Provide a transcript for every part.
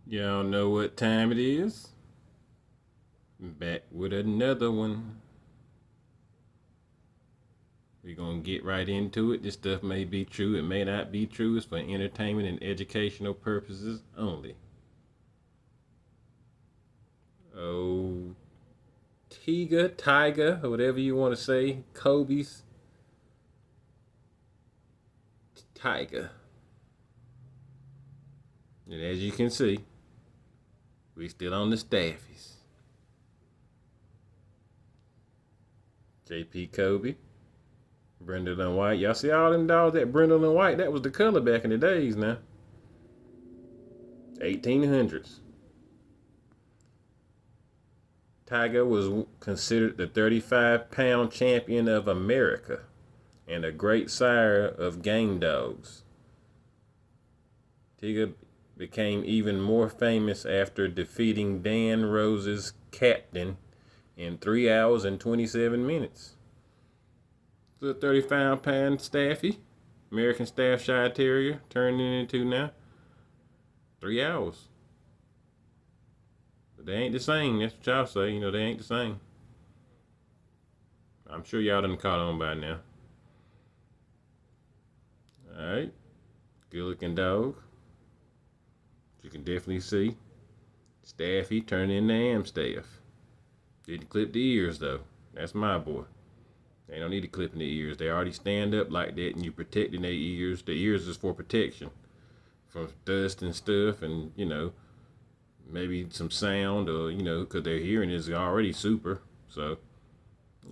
Y'all know what time it is? Back with another one. We're gonna get right into it. This stuff may be true, it may not be true. It's for entertainment and educational purposes only. Oh, Tige, or whatever you want to say, Colby's Tiger. And as you can see, we still on the staffies. JP Colby, Brindle and White. Y'all see all them dogs that Brindle and White? That was the color back in the days now. 1800s. Tiger was considered the 35-pound champion of America and a great sire of game dogs. Tige became even more famous after defeating Dan Rose's captain in 3 hours and 27 minutes. The 35-pound Staffy, American Staffordshire Terrier, turning into now 3 hours. But they ain't the same. That's what y'all say. They ain't the same. I'm sure y'all done caught on by now. Alright. Good looking dog. You can definitely see Staffy turning into amstaff. Didn't clip the ears though. That's my boy. They don't need to clip in the ears. They already stand up like that and you protecting their ears. The ears is for protection from dust and stuff and, maybe some sound or, because their hearing is already super. So,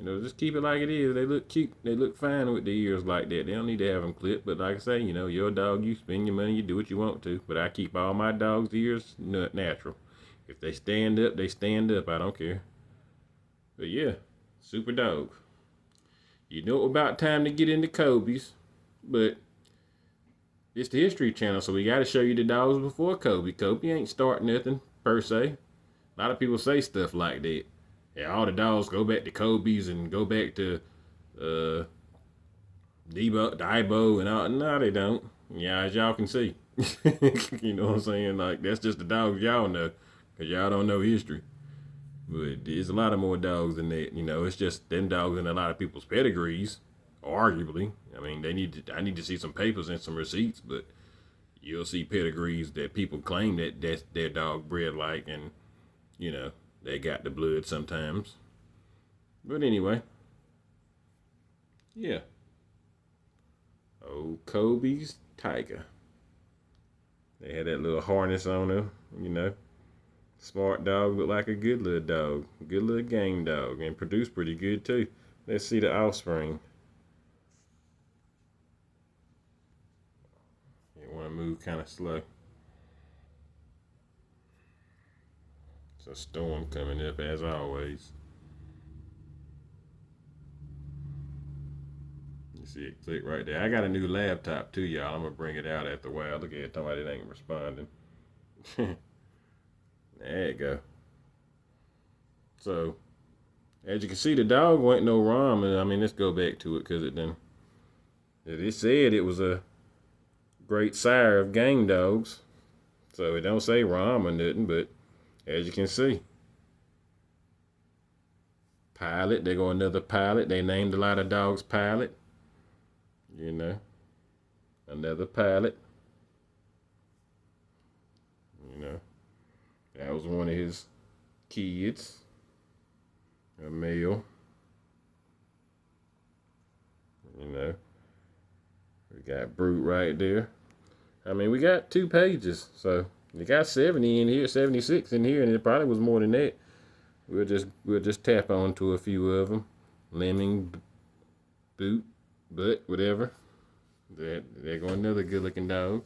just keep it like it is. They look cute. They look fine with the ears like that. They don't need to have them clipped. But like I say, your dog, you spend your money, you do what you want to. But I keep all my dogs' ears natural. If they stand up, they stand up. I don't care. But yeah, super dog. You know about time to get into Kobe's. But it's the History Channel, so we got to show you the dogs before Kobe. Kobe ain't start nothing, per se. A lot of people say stuff like that. Yeah, all the dogs go back to Kobe's and go back to Debo and all. No, they don't. Yeah, as y'all can see. You know what I'm saying? Like, that's just the dogs y'all know. Because y'all don't know history. But there's a lot of more dogs than that. It's just them dogs in a lot of people's pedigrees, arguably. I mean, I need to see some papers and some receipts, but you'll see pedigrees that people claim that that's their dog bred like, and, they got the blood sometimes. But anyway, yeah. Oh, Kobe's Tiger. They had that little harness on her. Smart dog, look like a good little dog. Good little game dog. And produced pretty good too. Let's see the offspring. You want to move kind of slow. It's a storm coming up as always. You see it click right there. I got a new laptop too, y'all. I'm going to bring it out after a while. Look at it. Somebody ain't responding. There you go. So, as you can see, the dog wasn't no Rom. I mean, let's go back to it because it said it was a great sire of game dogs. So it don't say Rom or nothing, but as you can see, Pilot. They go another Pilot. They named a lot of dogs Pilot. Another Pilot. That was one of his kids, a male. We got Brute right there. I mean, we got 2 pages, so we got 70 in here, 76 in here, and it probably was more than that. We'll just tap onto a few of them. Lemming, Boot, Butt, whatever. There go another good-looking dog.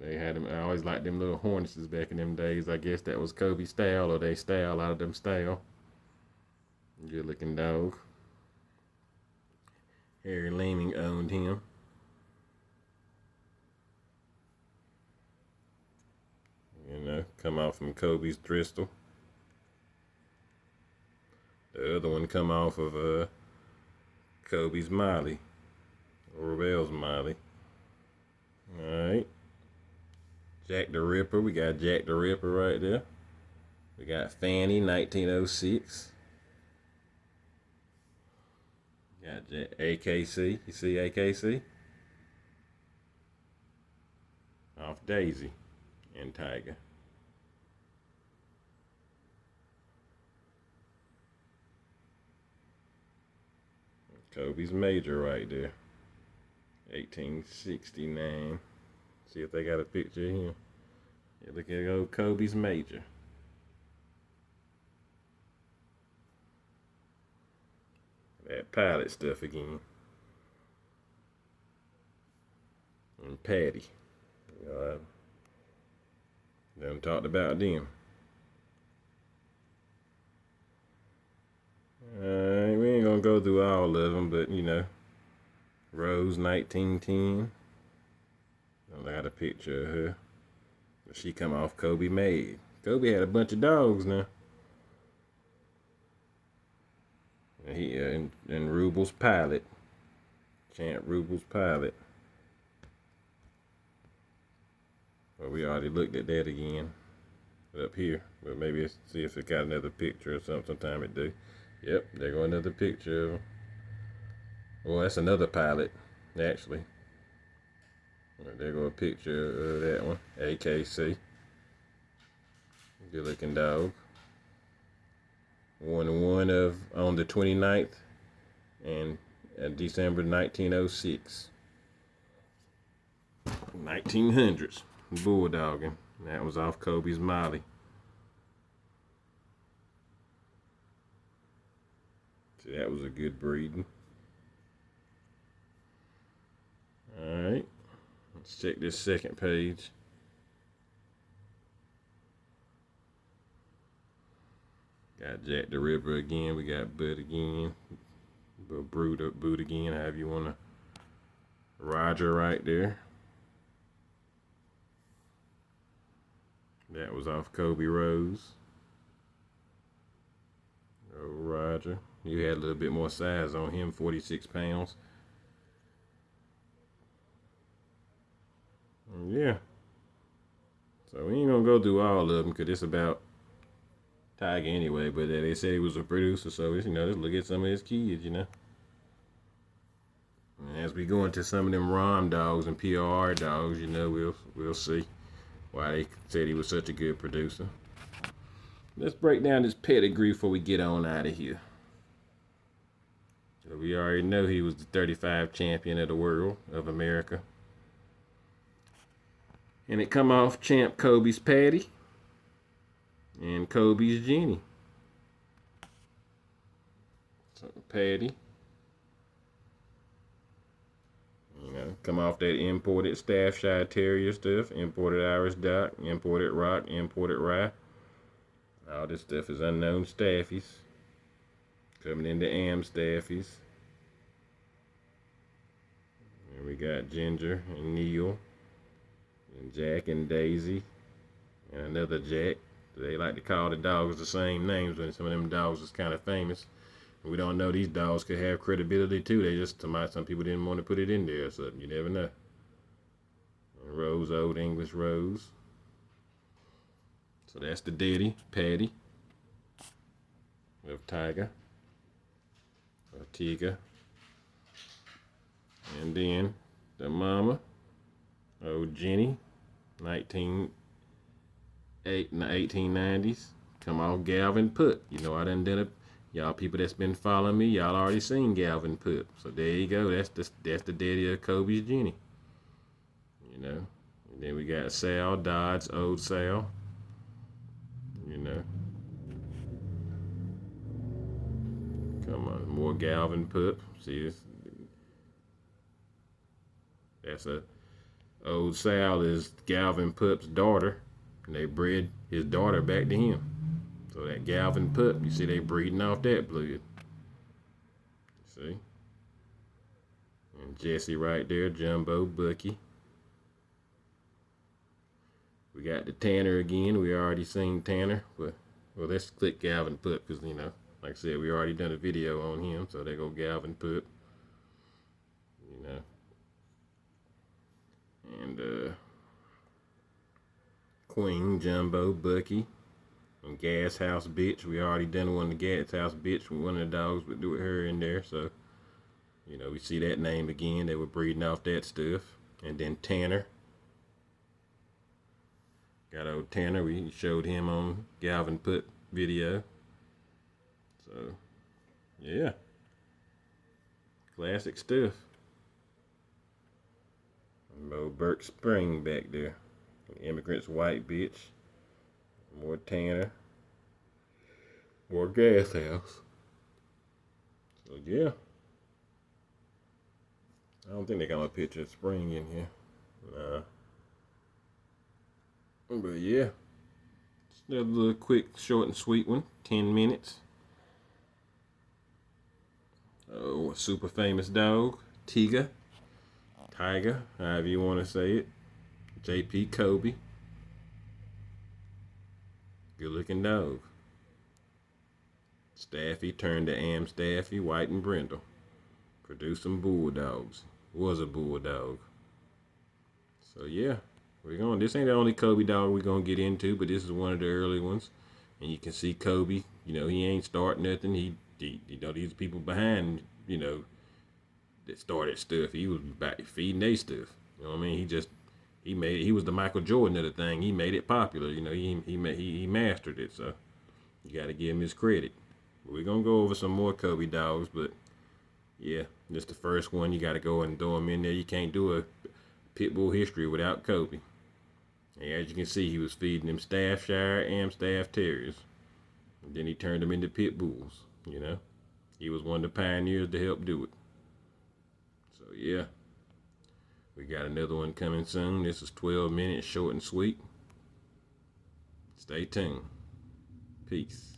They had them. I always liked them little harnesses back in them days. I guess that was Kobe style, or they style out of them style. Good-looking dog. Harry Laming owned him. Come out from Kobe's Bristol. The other one come off of Kobe's Molly, or Rebel's Molly. Jack the Ripper. We got Jack the Ripper right there. We got Fanny, 1906. Got AKC. You see AKC? Off Daisy and Tige. Colby's Major right there. 1869. See if they got a picture of him. Yeah, look at old Colby's Major. That pilot stuff again. And Patty. Them talked about them. We ain't gonna go through all of them, but you know, Rose 1910. I got a picture of her. She come off Colby made. Colby had a bunch of dogs now. He and Rubel's Pilot. Champ Rubel's Pilot. Well, we already looked at that again up here, but maybe see if it got another picture or something. Sometime it do. Yep, there go another picture of him. Well, that's another pilot, actually. Well, there go a picture of that one. AKC. Good looking dog. One of on the 29th and December 1906. 1900s. Bulldogging. That was off Colby's Molly. See, that was a good breeding. Alright. Let's check this second page. Got Jack the Ripper again. We got Bud again. Boot again, however you want to. Roger right there. That was off Colby Rose. Oh, Roger. You had a little bit more size on him, 46 pounds. Yeah. So we ain't gonna go through all of them because it's about Tige anyway. But they said he was a producer, so you know, let's look at some of his kids, you know. And as we go into some of them ROM dogs and PRR dogs, you know, we'll see why they said he was such a good producer. Let's break down this pedigree before we get on out of here. So we already know he was the 35 champion of the world of America. And it come off Champ Colby's Patty and Colby's Jenny. So Patty. You know, come off that imported Staffordshire Terrier stuff, imported Irish Dock, imported Rock, imported Rye. All this stuff is unknown staffies. Coming into amstaffies. And we got Ginger and Neil. And Jack and Daisy. And another Jack. They like to call the dogs the same names when some of them dogs is kind of famous. We don't know these dogs could have credibility too. They just, some people didn't want to put it in there, so you never know. And Rose, Old English Rose. So that's the daddy, Patty. Of Tige. Or Tige. And then the mama, old Jenny, 1890s. Come off Galvin Pup. You know, I done it. Y'all people that's been following me, y'all already seen Galvin Pup. So there you go. That's the daddy of Colby's Jenny. You know. And then we got Sal Dodds, old Sal. You know. Come on, more Galvin Pup. See this? That's old Sal is Galvin Pup's daughter, and they bred his daughter back to him. So that Galvin Pup, you see they breeding off that blood. You see? And Jesse right there, Jumbo, Bucky. We got the Tanner again. We already seen Tanner. But, well, let's click Galvin Pup because, you know, like I said, we already done a video on him. So there go Galvin Pup. You know. And, Queen, Jumbo, Bucky, and Gas House Bitch. We already done one of the Gas House Bitch with one of the dogs, but do with her in there. So, we see that name again. They were breeding off that stuff. And then Tanner. Got old Tanner. We showed him on Galvin Put video. So, yeah. Classic stuff. Mo Burke Spring back there. Immigrant's White Bitch. More Tanner. More Gas House. So, yeah. I don't think they got my picture of Spring in here. Nah. But yeah. Just another little quick, short and sweet one. 10 minutes. Oh, a super famous dog. Tige. Tiger, however you want to say it. JP Colby. Good looking dog. Staffy turned to amstaffy, White and Brindle. Produced some bulldogs. Was a bulldog. So yeah, this ain't the only Colby dog we're gonna get into, but this is one of the early ones. And you can see Colby, he ain't start nothing. He these people behind, that started stuff. He was back feeding they stuff. You know what I mean? He was the Michael Jordan of the thing. He made it popular. He mastered it. So you got to give him his credit. But we're gonna go over some more Colby dogs, but yeah, this the first one. You got to go and throw him in there. You can't do a pit bull history without Colby. And as you can see, he was feeding them Staffshire Amstaff Terriers. And then he turned them into pit bulls. He was one of the pioneers to help do it. So yeah, we got another one coming soon. This is 12 minutes, short and sweet. Stay tuned. Peace.